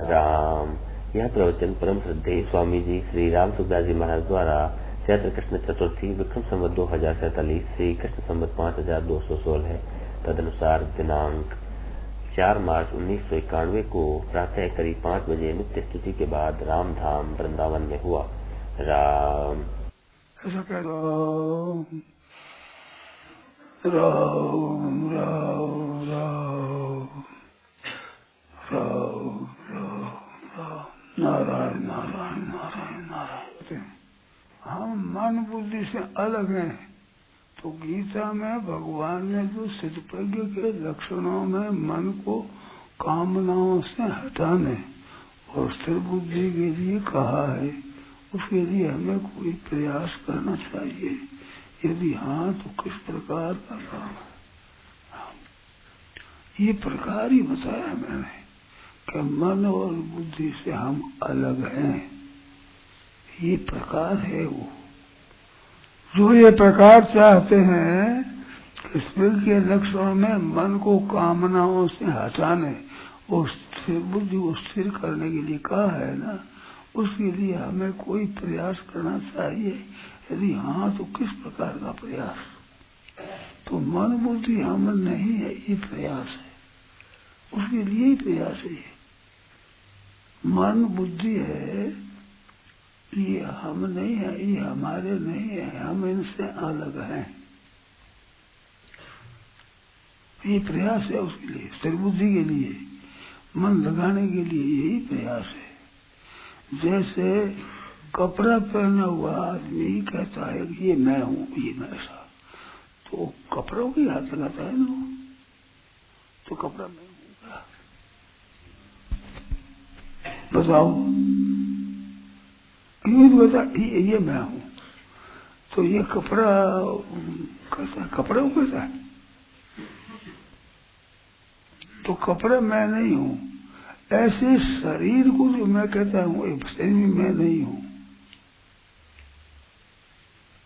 राम। यह प्रवचन परम श्रद्धेय स्वामी जी श्री राम सुखदास जी महाराज द्वारा चैत्र कृष्ण चतुर्थी विक्रम संवत 2047 श्री कृष्ण संवत 5216 है। तदनुसार दिनांक 4 मार्च 1991 को प्रातः करीब 5 बजे नित्य स्तुति के बाद राम धाम वृंदावन में हुआ। राम राम राम राम राम नारायण नारायण नारायण नारायण। हम मन बुद्धि से अलग हैं, तो गीता में भगवान ने जो सिद्धप्रज्ञ के लक्षणों में मन को कामनाओं से हटाने और स्थिर बुद्धि के लिए कहा है, उसके लिए हमें कोई प्रयास करना चाहिए। यदि हाँ तो किस प्रकार का काम है, ये प्रकार ही बताया मैंने कि मन और बुद्धि से हम अलग हैं। ये प्रकार है वो जो ये प्रकार चाहते हैं कि स्थिर के लक्षणों में मन को कामनाओं से हटाने और स्थिर बुद्धि को स्थिर करने के लिए कहा है ना, उसके लिए हमें कोई प्रयास करना चाहिए। यदि हाँ तो किस प्रकार का प्रयास? तो मन बुद्धि हम नहीं है, ये प्रयास है, उसके लिए ही प्रयास है। मन बुद्धि है, ये हम नहीं है, ये हमारे नहीं है, हम इनसे अलग हैं। ये प्रयास है उसके लिए, स्थिर बुद्धि के लिए, मन लगाने के लिए यही प्रयास है। जैसे कपड़ा पहना हुआ आदमी कहता है कि ये मैं हूँ, ये मैं ऐसा, तो कपड़ों की हाथ लगाता है ना, तो कपड़ा मैं हूँ क्या? बताओ, ये बता, ये मैं हूँ, तो ये कपड़ा कैसा, कपड़ा कैसा है? तो कपड़ा मैं नहीं हूँ। ऐसे शरीर को जो मैं कहता हूँ, शरीर भी मैं नहीं हूँ।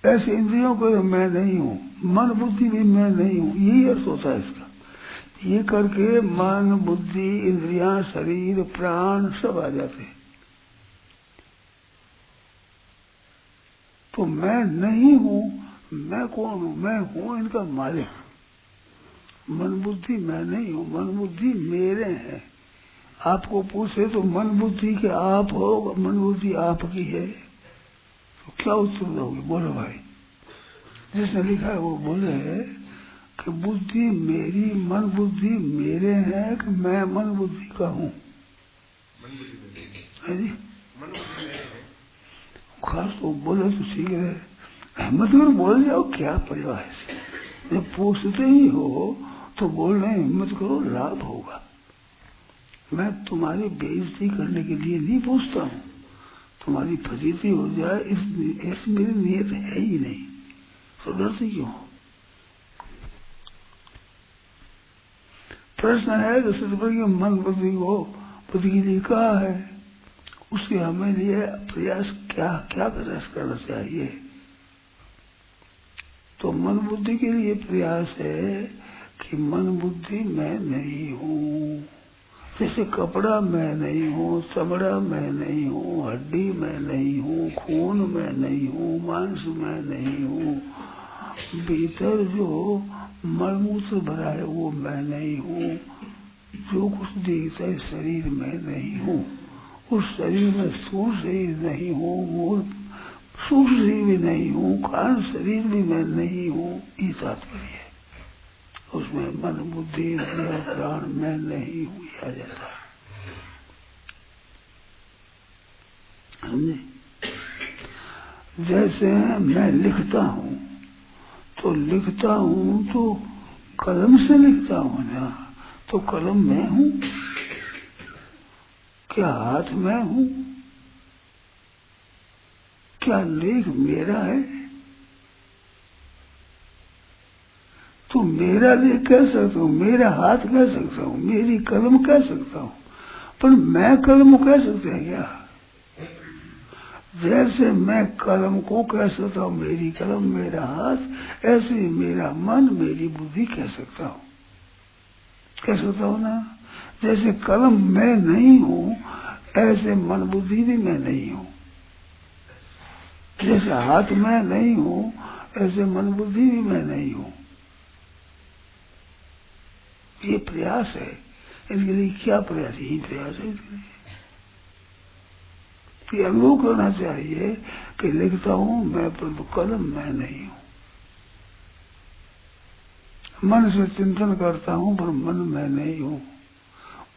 ऐसे इंद्रियों को मैं नहीं हूँ, मन बुद्धि भी मैं नहीं हूँ। यही अर्थ होता है इसका। ये करके मन बुद्धि इंद्रियां शरीर प्राण सब आ जाते हैं। तो मैं नहीं हूँ, मैं कौन हूँ? मैं हूँ इनका मालिक। मन बुद्धि मैं नहीं हूँ, मन बुद्धि मेरे हैं। आपको पूछे तो मन बुद्धि के आप हो, मन बुद्धि आपकी है, तो क्या उत्तर दोगे? बोलो भाई। जिसने लिखा है वो बोले कि बुद्धि मेरी, मन बुद्धि मेरे हैं कि मैं मन बुद्धि का हूँ? है जी, खास तो बोले तो ठीक है, मतलब बोल जाओ, क्या परिवार है। जब पूछते ही हो तो बोलने हिम्मत करो, लाभ होगा। मैं तुम्हारी बेइज्जती करने के लिए नहीं पूछता हूँ, तुम्हारी फजीती हो जाए इस मेरी नियत है ही नहीं, तो डरते क्यों? प्रश्न है कि सिद्धप्रज्ञ मन बुद्धि को बुद्धि के लिए कहा है, उसके हमें लिए प्रयास क्या क्या प्रयास करना चाहिए? तो मन बुद्धि के लिए प्रयास है कि मन बुद्धि मैं नहीं हूँ। जैसे कपड़ा मैं नहीं हूँ, चमड़ा मैं नहीं हूँ, हड्डी मैं नहीं हूँ, खून मैं नहीं हूँ, मांस मैं नहीं हूँ, भीतर जो मलमूत्र भरा है वो मैं नहीं हूँ, जो कुछ दिखता है शरीर में नहीं हूँ, उस शरीर में स्थूल शरीर नहीं हूँ, मूल सूक्ष्म शरीर भी नहीं हूँ, कारण शरीर भी मैं नहीं हूँ। ये तात्पर्य है। उसमें मन बुद्धि प्राण मैं नहीं हूँ आ जाता है। समझे? जैसे मैं लिखता हूँ, तो लिखता हूँ तो कलम से लिखता हूँ ना, तो कलम मैं हूँ क्या? हाथ मैं हूँ क्या? लेख मेरा है? तो मेरा लेख कह सकता हूँ, मेरा हाथ कह सकता हूँ, मेरी कलम कह सकता हूँ, पर मैं कलम कह सकता है क्या? जैसे मैं कलम को कह सकता हूँ मेरी कलम मेरा हाथ, ऐसे ही मेरा मन मेरी बुद्धि कह सकता हूँ। कह सकता हूँ ना? जैसे कलम मैं नहीं हूँ, ऐसे मन बुद्धि भी मैं नहीं हूँ। जैसे हाथ मैं नहीं हूँ, ऐसे मन बुद्धि भी मैं नहीं हूँ। ये प्रयास है। इसके लिए क्या प्रयास? यही प्रयास है। इसके लिए ये अनुभव करना चाहिए कि लिखता हूँ मैं, परंतु कलम मैं नहीं हूँ। मन से चिंतन करता हूँ पर मन मैं नहीं हूँ।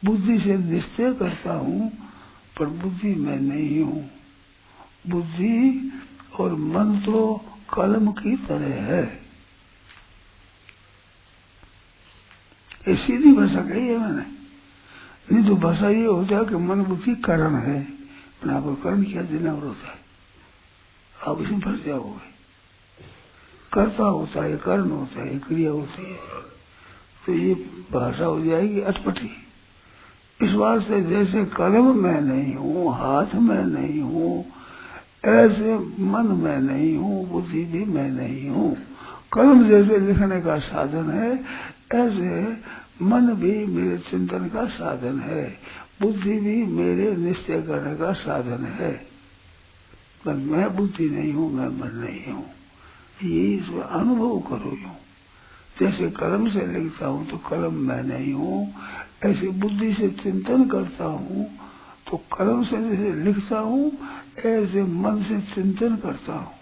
बुद्धि से निश्चय करता हूँ पर बुद्धि मैं नहीं हूँ। बुद्धि और मन तो कलम की तरह है। ये सीधी भाषा कही है मैंने। नहीं तो भाषा ये होता है कि मन बुद्धि कारण है, पर आपको कर्म क्या देना होता है, आप इसमें फंस जाओगे। कर्ता होता है, कारण होता है, क्रिया होती है, तो ये भाषा हो जाएगी अटपटी। इस बात से जैसे कलम मैं नहीं हूँ, हाथ में नहीं हूँ, ऐसे मन में नहीं हूँ, बुद्धि भी मैं नहीं हूँ। कलम जैसे लिखने का साधन है, ऐसे मन भी मेरे चिंतन का साधन है, बुद्धि भी मेरे निश्चय करने का साधन है। पर मैं बुद्धि नहीं हूँ, मैं मन नहीं हूँ। ये इसमें अनुभव करो। यूं जैसे कलम से लिखता हूँ तो कलम मैं नहीं हूँ, ऐसे बुद्धि से चिंतन करता हूँ तो कलम से जैसे लिखता हूँ, ऐसे मन से चिंतन करता हूँ।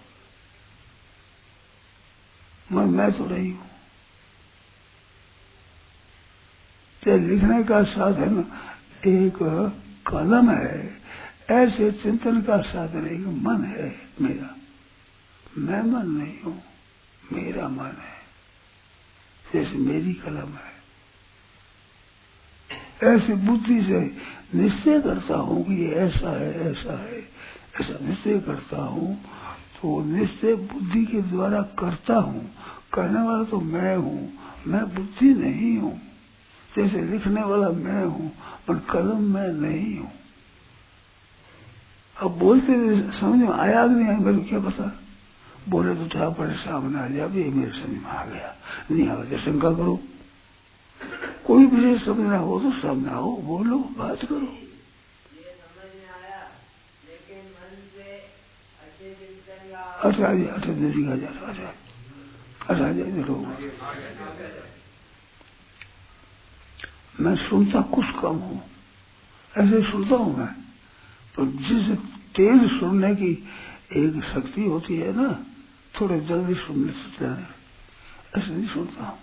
मैं तो नहीं हूँ। लिखने का साधन एक कलम है, ऐसे चिंतन का साधन एक मन है मेरा। मैं मन नहीं हूँ, मेरा मन है, जैसे मेरी कलम है। ऐसे बुद्धि से निश्चय करता हूँ कि ये ऐसा है, ऐसा है, ऐसा निश्चय करता हूँ, तो निश्चय बुद्धि के द्वारा करता हूँ। करने वाला तो मैं हूँ, मैं बुद्धि नहीं हूँ। जैसे लिखने वाला मैं हूँ, पर कलम मैं नहीं हूँ। अब बोलते समझ में आया नहीं आया, मेरे को क्या पता। बोले तो था पर सामने आ जाए, ये मेरे समझ में आ गया, नहीं आ गया शंका करो। कोई विषय समझना हो तो सामने आओ, बोलो, बात करो। अच्छा जी, अच्छा जी, अच्छा जी, मैं सुनता कुछ कम हूँ, ऐसे सुनता हूँ मैं, तो जिस तेज सुनने की एक शक्ति होती है ना, थोड़े जल्दी सुनने से ऐसे नहीं सुनता हूँ।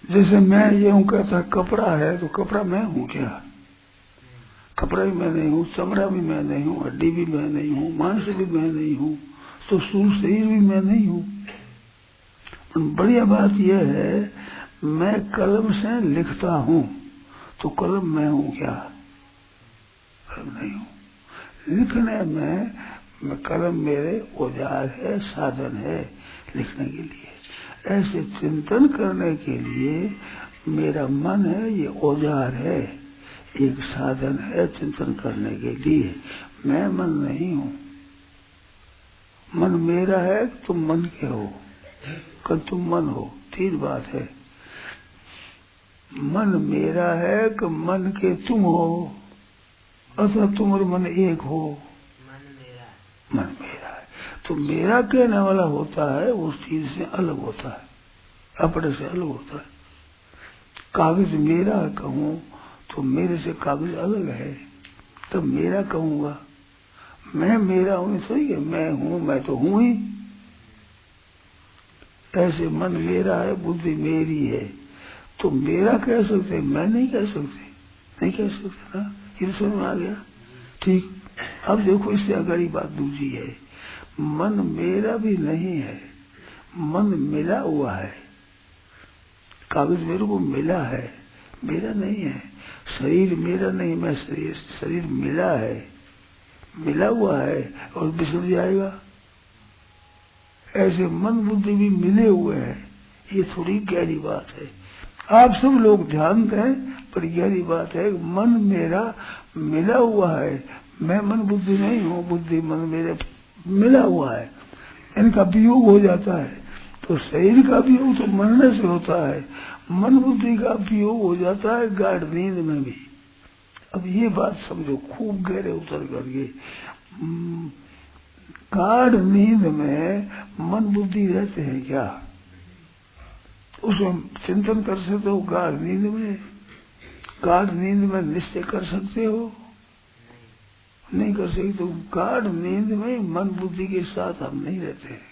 जैसे मैं ये हूँ कहता कपड़ा है, तो कपड़ा मैं हूँ क्या? कपड़ा भी मैं नहीं हूँ, चमड़ा भी मैं नहीं हूँ, हड्डी भी मैं नहीं हूँ, मांस भी मैं नहीं हूँ, तो स्थूल शरीर भी मैं नहीं हूँ। बढ़िया बात यह है, मैं कलम से लिखता हूँ तो कलम मैं हूँ क्या? कलम नहीं हूँ। लिखने में कलम मेरे औजार है, साधन है लिखने के लिए। ऐसे चिंतन करने के लिए मेरा मन है, ये औजार है, एक साधन है चिंतन करने के लिए। मैं मन नहीं हूँ। मन मेरा है, तुम मन के हो, कल तुम मन हो, तीन बात है। मन मेरा है कि मन के तुम हो, अथवा तुम और मन एक हो। मन मेरा है तो मेरा कहने वाला होता है, उस चीज से अलग होता है, अपने से अलग होता है। कागज मेरा कहूँ तो मेरे से कागज अलग है, तब मेरा कहूँगा। मैं मेरा हूँ सही है, मैं हूँ, मैं तो हूँ ही। ऐसे मन मेरा है, बुद्धि मेरी है, तो मेरा कह सकते, मैं नहीं कह सकते, नहीं कह सकते ना। ये समझ में आ गया? ठीक। अब देखो, इससे अगली बात दूसरी है। मन मेरा भी नहीं है, मन मिला हुआ है। कागज मेरे को मिला है, मेरा नहीं है। शरीर मेरा नहीं, मैं शरीर मिला है, मिला हुआ है और बिसर जाएगा। ऐसे मन बुद्धि भी मिले हुए हैं। ये थोड़ी गहरी बात है, आप सब लोग ध्यान दें, पर गहरी बात है। मन मेरा मिला हुआ है, मैं मन बुद्धि नहीं हूँ, बुद्धि मन मेरे मिला हुआ है, इनका वियोग हो जाता है। तो तो शरीर का वियोग तो मरने से होता है, मन बुद्धि का वियोग हो जाता है गाढ़ नींद में भी। अब ये बात समझो खूब गहरे उतर करके, गाढ़ नींद में मन बुद्धि रहते हैं क्या? उसमें चिंतन कर सकते हो गाढ़ नींद में? गाढ़ नींद में निश्चय कर सकते हो? नहीं कर सकते। तो गाढ़ नींद में मन बुद्धि के साथ हम नहीं रहते हैं,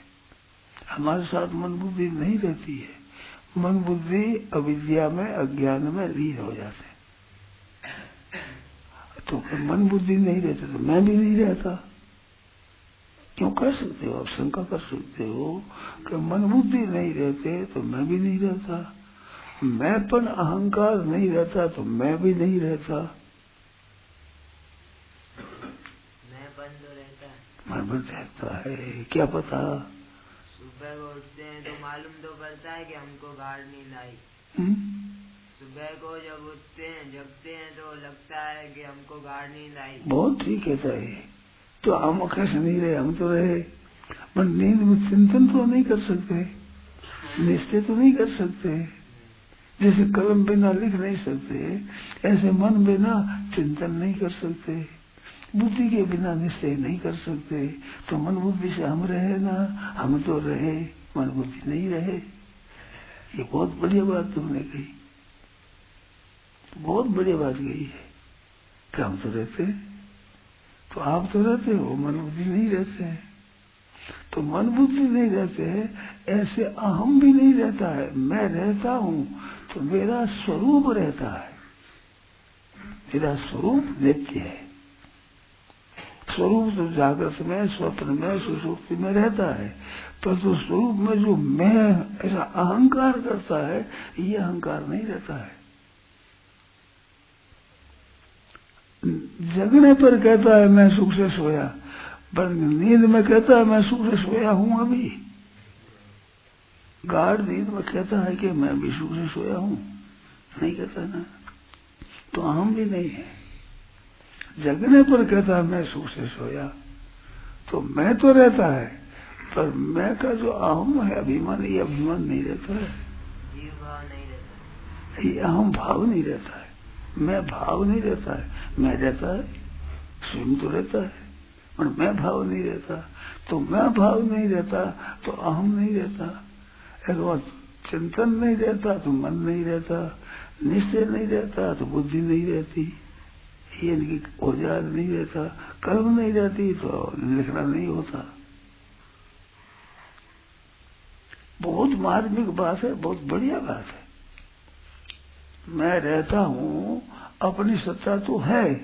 हमारे साथ मन बुद्धि नहीं रहती है। मन बुद्धि अविद्या में अज्ञान में लीन हो जाते हैं। तो मन बुद्धि नहीं रहते तो मैं भी नहीं रहता। क्यों कह सकते हो, आप शंका कर सकते हो कि मन बुद्धि नहीं रहते तो मैं भी नहीं रहता, मैंपन अहंकार नहीं रहता तो मैं भी नहीं रहता। मैं रहता है, क्या पता? सुबह को उठते हैं तो मालूम तो पड़ता है कि हमको गाढ़ नींद आई। सुबह को जब उठते हैं जगते हैं तो लगता है कि हमको गाढ़ नींद आई। बहुत ठीक है सही। तो हम कैसे नहीं रहे? हम तो रहे, पर नींद में चिंतन तो नहीं कर सकते, निश्चय तो नहीं कर सकते। जैसे कलम बिना लिख नहीं सकते, ऐसे मन बिना चिंतन नहीं कर सकते, बुद्धि के बिना निश्चय नहीं कर सकते। तो मन बुद्धि से हम रहे ना, हम तो रहे, मन बुद्धि नहीं रहे। ये बहुत बढ़िया बात तुमने कही, बहुत बढ़िया बात कही है कि हम तो रहते हैं। तो आप तो रहते हो, मन बुद्धि नहीं रहते हैं। तो मन बुद्धि नहीं रहते हैं, ऐसे अहम भी नहीं रहता है। मैं रहता हूँ तो मेरा स्वरूप रहता है, मेरा स्वरूप नित्य है। स्वरूप तो जागृत में, स्वप्न में, सुषुप्ति में रहता है, पर तो स्वरूप में जो मैं ऐसा अहंकार करता है, ये अहंकार नहीं रहता है। जगने पर कहता है मैं सुख से सोया, पर नींद में कहता है मैं सुख से सोया हूं अभी। गाढ़ नींद में कहता है कि मैं भी सुख से सोया हूं, नहीं कहता ना। तो अहम भी नहीं है। जगने पर कहता है मैं सुख से सोया, तो मैं तो रहता है, पर मैं का जो अहम है अभिमान, ये अभिमान नहीं रहता है, जीव भाव नहीं रहता, ये अहम भाव नहीं रहता है, मैं भाव नहीं रहता है। मैं रहता है, स्वयं तो रहता है, पर मैं भाव नहीं रहता। तो मैं भाव नहीं रहता तो अहम नहीं रहता। एक बार चिंतन नहीं रहता तो मन नहीं रहता, निश्चय नहीं रहता तो बुद्धि नहीं रहती, ये औजार नहीं रहता, कर्म नहीं रहती तो लिखना नहीं होता। बहुत मार्मिक बात है, बहुत बढ़िया बात है। मैं रहता हूँ, अपनी सत्ता तो है,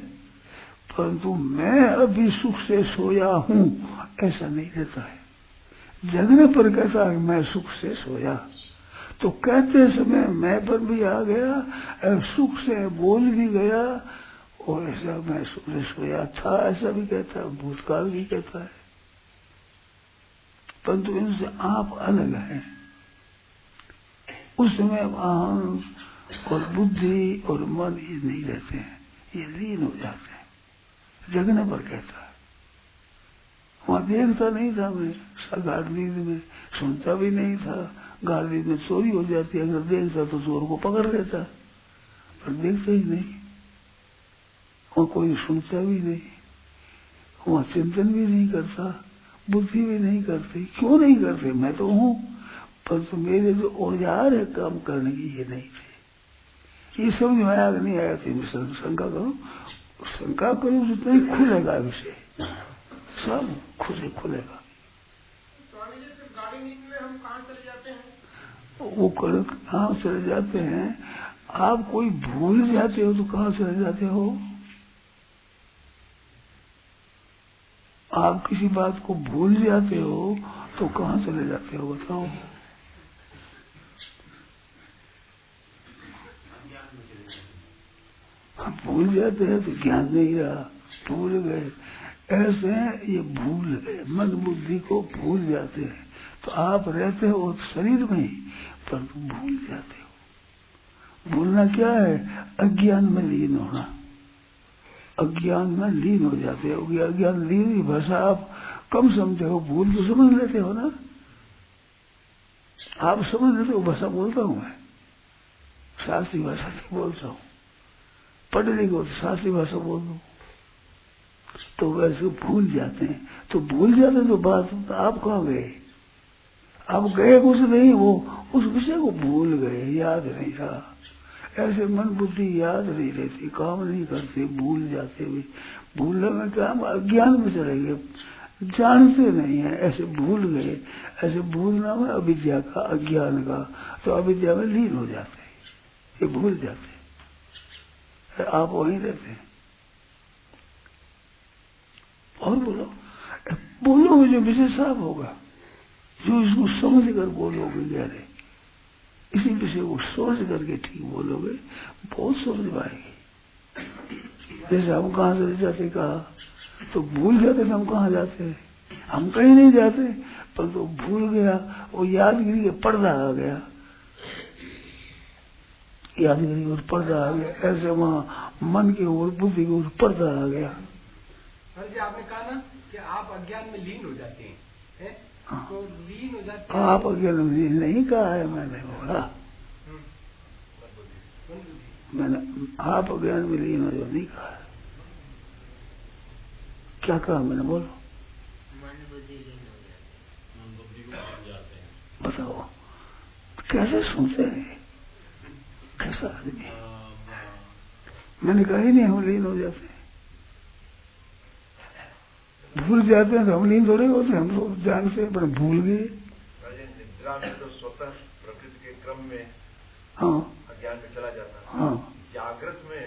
परंतु मैं अभी सुख से सोया हूँ ऐसा नहीं रहता है। जगने पर कैसा है मैं सुख से सोया, तो कहते समय मैं पर भी आ गया, सुख से बोल भी गया, और ऐसा मैं सुख से सोया था ऐसा भी कहता है, भूतकाल भी कहता है। परंतु इनसे आप अलग हैं। उस समय अहम और बुद्धि और मन ये नहीं रहते हैं, ये लीन हो जाते हैं। जगने पर कहता है, वहां देखता नहीं था मैं, गाढ़ नींद में सुनता भी नहीं था। गाढ़ नींद में चोरी हो जाती, अगर देखता तो चोर को पकड़ लेता, पर देखता ही नहीं, वहां कोई सुनता भी नहीं, वहां चिंतन भी नहीं करता, बुद्धि भी नहीं करती। क्यों नहीं करते? मैं तो हूँ, पर तो मेरे जो औजार है काम करने की ये नहीं थे। ये समझ में आया नहीं आया थी, शंका करो, शंका करो जितना ही खुलेगा विषय, सब खुले खुलेगा। वो कहाँ चले जाते हैं? आप कोई भूल जाते हो तो कहाँ चले जाते हो? आप किसी बात को भूल जाते हो तो कहाँ चले जाते हो बताओ? हम भूल जाते हैं तो ज्ञान नहीं रहा, भूल गए। ऐसे ये भूल गए, मन बुद्धि को भूल जाते हैं। तो आप रहते हो शरीर में, पर भूल जाते हो। भूलना क्या है? अज्ञान में लीन होना। अज्ञान में लीन हो जाते हो। अज्ञान लीन की भाषा आप कम समझते हो, भूल तो समझ लेते हो ना। आप समझ लेते हो भाषा बोलता हूँ मैं, शास्त्रीय भाषा से बोलता हूँ, पढ़ लिखे तो शास्त्रीय भाषा बोल दो तो वैसे भूल जाते हैं। तो भूल जाते तो बात आप कहाँ गए, आप गए कुछ नहीं, वो उस विषय को भूल गए, याद नहीं रहा। ऐसे मन बुद्धि याद नहीं रहती, काम नहीं करते, भूल जाते भी। भूलने में क्या, हम अज्ञान में चले गए, जानते नहीं है, ऐसे भूल गए। ऐसे भूलना में अविद्या का, अज्ञान का, तो अविद्या में लीन हो जाते हैं, ये भूल जाते हैं, आप वहीं रहते हैं। और बोलो, बोलोगे जो विषय साफ होगा, जो इसको समझ कर बोलोगे गहरे, इसी विषय को सोच करके ठीक बोलोगे, बहुत समझ पाएगी। जैसे हम कहाँ से जाते, कहा तो भूल जाते थे हम कहाँ जाते, हम कहीं नहीं जाते, पर तो भूल गया, वो यादगिरी के पर्दा आ गया, यादगिरी और पर्दा आ गया। ऐसे वहाँ मन के ऊपर, बुद्धि के ऊपर पर्दा आ गया। जी आपने कहा ना कि आप अज्ञान में लीन हो जाते हैं, है? हाँ। तो लीन हो जाते हैं। आप अज्ञान में लीन नहीं कहा है, मैंने बोला, मैंने आप अज्ञान में लीन हो जो नहीं कहा है। क्या कहा मैंने, बोलो। मन बुद्धि लीन हो जाते, मन बुद्धि को भूल जाते हैं। बताओ कैसे सुनते हैं, कैसा आदमी। मैंने कहा ही नहीं हम लीन हो जाते हैं, भूल जाते हैं तो हम लीन थोड़े होते, हम तो जानते हैं पर भूल गए। निद्रा में तो स्वतः प्रकृति के क्रम में हाँ अज्ञान में चला जाता है। हाँ, जागृत में,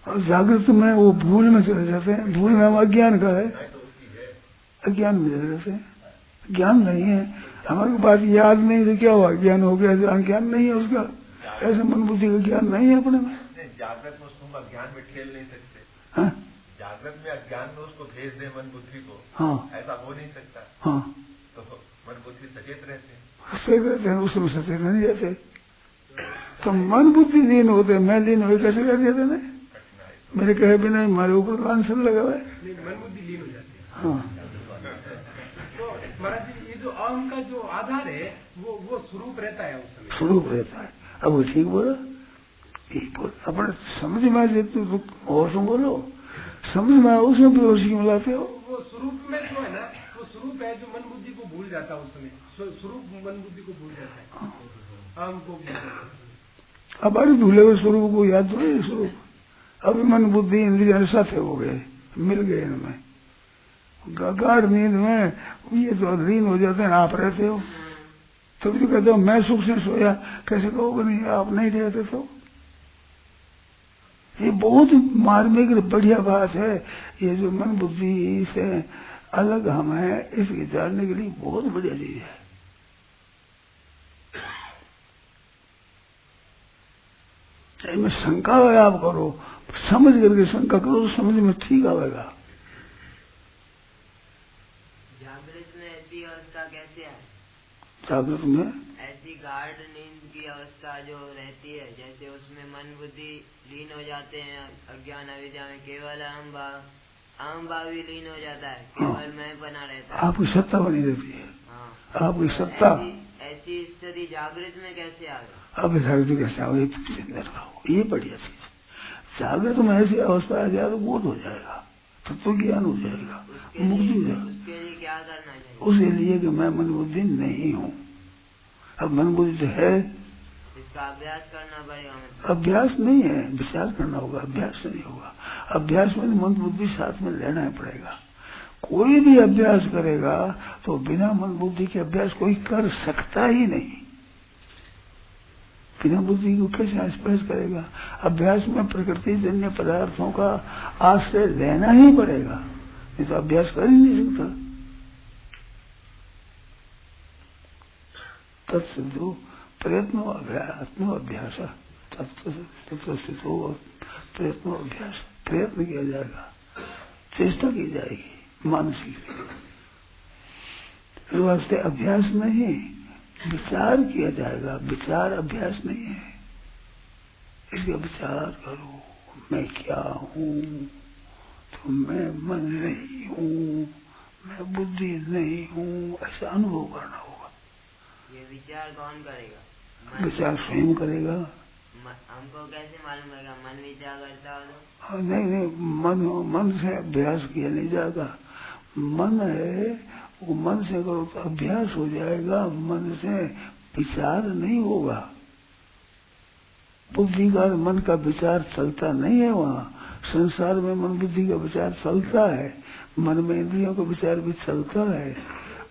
और जागृत में वो भूल में चले जाते हैं। भूल नाम अज्ञान का है, तो उसकी है अज्ञान में चले जाते हैं। ज्ञान नहीं है हमारे पास, याद नहीं तो क्या हुआ, ज्ञान हो गया, ज्ञान नहीं है उसका। ऐसे मन बुद्धि का ज्ञान नहीं है अपने में। जागृत में उसको अज्ञान में ठेल नहीं सकते। हाँ जागृत में अज्ञान में उसको भेज दे मन बुद्धि को, हाँ ऐसा हो नहीं सकता। हाँ, तो मन बुद्धि सचेत रहते हैं, सचेत रहते हैं, उसमें सचेत नहीं रहते। तो मन बुद्धि लीन होते, मैं लीन हो कैसे कर देते ना, मेरे कहे बिना हमारे ऊपर आंसर लगा हुआ है। मन बुद्धि लीन हो जाती है। हाँ तो महाराज जी ये जो अहम का जो आधार है वो स्वरूप रहता है उस समय, स्वरूप रहता है। अब वो ठीक बोला, ठीक बोल, अपने समझ में जितने और तुम बोलो, समझ में उसमें भी होश क्यों लाते हो। वो स्वरूप में जो है ना, वो स्वरूप है जो मन बुद्धि को भूल जाता है उस समय, स्वरूप मन बुद्धि को भूल जाता है, अहम को भूल जाता है। अब अरे भूले हुए स्वरूप को याद थोड़े है स्वरूप। अभी मन बुद्धि इंद्रिया साथे हो गए, मिल गए इनमें, गाढ़ नींद में ये तो लीन हो जाते हैं। आप रहते हो तब तो कहते हो मैं सुख से सोया, कैसे कहोगे नहीं आप नहीं रहते। तो ये बहुत मार्मिक बढ़िया बात है। ये जो मन बुद्धि से अलग हम है, इसके जानने के लिए बहुत बढ़िया चीज है। इसमें शंका है, आप करो, समझ करके शंका करो, समझ में ठीक आएगा। जागृत में ऐसी अवस्था कैसे है? जागृत में ऐसी गाढ़ नींद की अवस्था जो रहती है, जैसे उसमें मन बुद्धि लीन हो जाते हैं, अज्ञान अविद्या में केवल अहम भाव भी लीन हो जाता है, केवल मैं बना रहता है, आपकी सत्ता बनी रहती है। हाँ, आपकी सत्ता ऐसी स्थिति जागृत में कैसे आ गई? अब जागृत कैसे आओ, ये बढ़िया चीज। जागृत में ऐसी अवस्था आ जाए तो बोध हो जाएगा, तत्व ज्ञान हो जाएगा, मुक्ति हो जाएगा। उसके लिए क्या करना चाहिए? उसके लिए कि मैं मन बुद्धि नहीं हूँ। अब मन बुद्धि है, इसका अभ्यास करना पड़ेगा। मतलब अभ्यास नहीं है, विचार करना होगा, अभ्यास नहीं होगा। अभ्यास में मन बुद्धि साथ में लेना ही पड़ेगा। कोई भी अभ्यास करेगा तो बिना मन बुद्धि के अभ्यास कोई कर सकता ही नहीं। बिना बुद्धि को कैसे अभ्यास करेगा? अभ्यास में प्रकृति जन्य पदार्थों का आश्रय लेना ही पड़ेगा, नहीं तो अभ्यास कर ही नहीं सकता। तत्सिद्धो प्रयत्नो अभ्यास अभ्यास, तत्व प्रयत्नो अभ्यास, प्रयत्न किया जाएगा, चेष्टा की जाएगी मानसिक। इस वास्ते अभ्यास नहीं, विचार किया जाएगा। विचार अभ्यास नहीं है। इसका विचार करो, मैं क्या हूँ, तो मैं मन नहीं हूँ, मैं बुद्धि नहीं हूँ, ऐसा अनुभव करना होगा। ये विचार कौन करेगा? विचार स्वयं करेगा। हमको कैसे मालूम होगा मन विचार करता हो तो? नहीं, मन से अभ्यास किया नहीं जाता। मन है, वो मन से करो तो अभ्यास हो जाएगा, मन से विचार नहीं होगा। बुद्धि का मन का विचार चलता नहीं है। वहाँ संसार में मन बुद्धि का विचार चलता है, मन में इंद्रियों का विचार भी चलता है,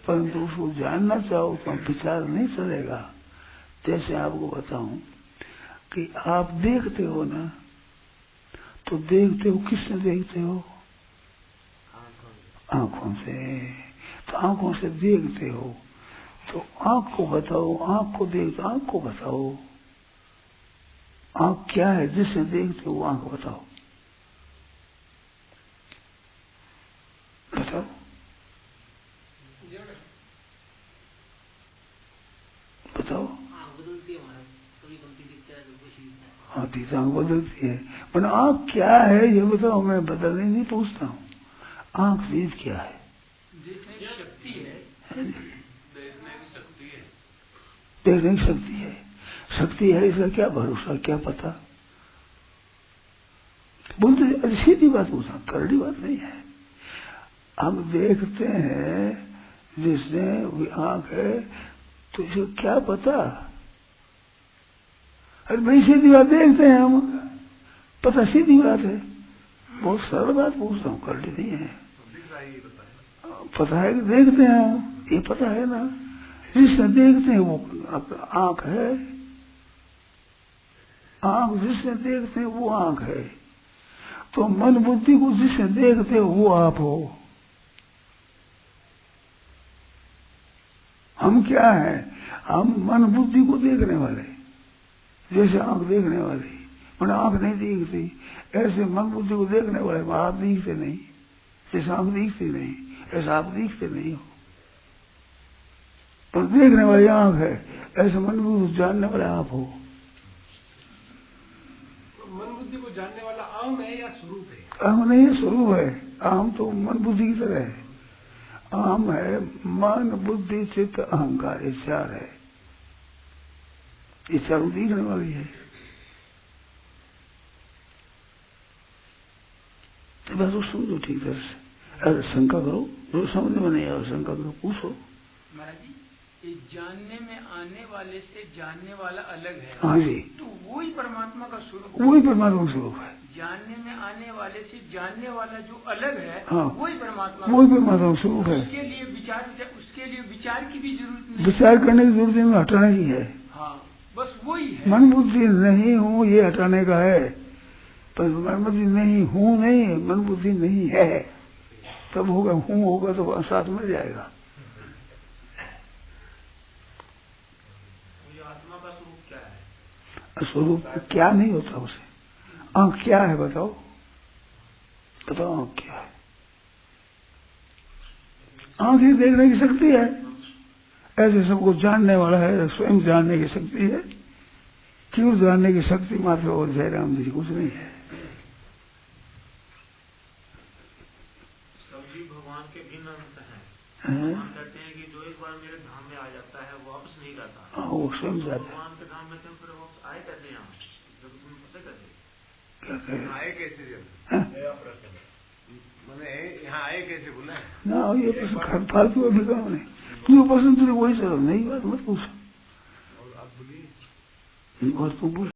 परंतु उसको जानना चाहो तो विचार नहीं चलेगा। जैसे आपको बताऊं कि आप देखते हो ना, तो देखते हो किससे देखते हो? आंखों से। तो आंखों से देखते हो तो आंख को बताओ, आंख को देखते आंख को बताओ, आंख क्या है जिससे देखते हो? आंख बताओ, बताओ, बताओ। हाँ, दिशा बदलती है, पर आंख क्या है ये बताओ। मैं बदलने नहीं पूछता हूँ, आंख चीज क्या है? शक्ति है, देखने की शक्ति है। शक्ति है, इसका क्या भरोसा, क्या पता? बोलते सीधी बात पूछा, करड़ी बात नहीं है। हम देखते हैं, जिसने आंख है तो इसे क्या पता? अरे भाई सीधी बात देखते हैं हम, पता सीधी बात है। बहुत सरल बात पूछ रहा हूँ, करड़ी नहीं है। पता है कि देखते हैं हम, ये पता है ना। जिससे देखते हैं वो आंख है, आंख जिससे देखते हैं वो आंख है। तो मन बुद्धि को जिससे देखते हो वो आप हो। हम क्या है? हम मन बुद्धि को देखने वाले। जैसे आंख देखने वाली, पर आंख नहीं दिखती, ऐसे मन बुद्धि को देखने वाले आप दिखते नहीं। जैसे आंख दिखती नहीं, ऐसा आप दिखते नहीं हो, पर देखने वाली आंख है, ऐसे मन बुद्धि जानने वाले आप हो। मन बुद्धि को जानने वाला आम है या स्वरूप है? आम नहीं है, स्वरूप है। आम तो मन बुद्धि की तरह है। आम है मन बुद्धि चित्त अहंकार, ये चार है। ये चारों दिखने वाली है। तो बस वो समझो ठीक तरह से। अगर शंका करो, जो समझ में नहीं आया शंका करो, पूछो। महाराज जी, ये जानने में आने वाले से जानने वाला अलग है। हाँ जी, तो वही परमात्मा का स्वरूप, वही परमात्मा का स्वरूप है। जानने में आने वाले से जानने वाला जो अलग है, हाँ, वही परमात्मा, वही परमात्मा का स्वरूप है। उसके लिए विचार की भी जरूरत नहीं। विचार करने की जरूरत नहीं, हटाने की है। हाँ, बस वही है। मन बुद्धि नहीं हूँ ये हटाने का है, पर मन बुद्धि नहीं हूँ नहीं, मन बुद्धि नहीं है, तब होगा। हूँ होगा तो साथ मिल जाएगा। आत्मा का स्वरूप क्या है? स्वरूप क्या नहीं होता उसे। आंख क्या है बताओ, बताओ आंख क्या है? आंख ही देखने की शक्ति है। ऐसे सबको जानने वाला है, स्वयं जानने की शक्ति है। क्यों जानने की शक्ति मात्र और जयराम जी कुछ नहीं है। सभी भगवान के भिन्न अंत हैं। भगवान कहते हैं कि जो एक बार मेरे धाम में आ जाता है वो वापस नहीं जाता। हाँ, वो स्वयं जाता है। भगवान के धाम में तुम फिर वापस आए कैसे? यहाँ जब तुम पता कैसे क्या कहे? आए कैसे? हाँ? मैंने यहाँ आए कैसे बोला? ना ये प्रश्न फालतू अभी काम नहीं। जो प्रश्न तुझे वही चलो, नई बात मत पूछ। और आप बोलिए। और तू पूछ।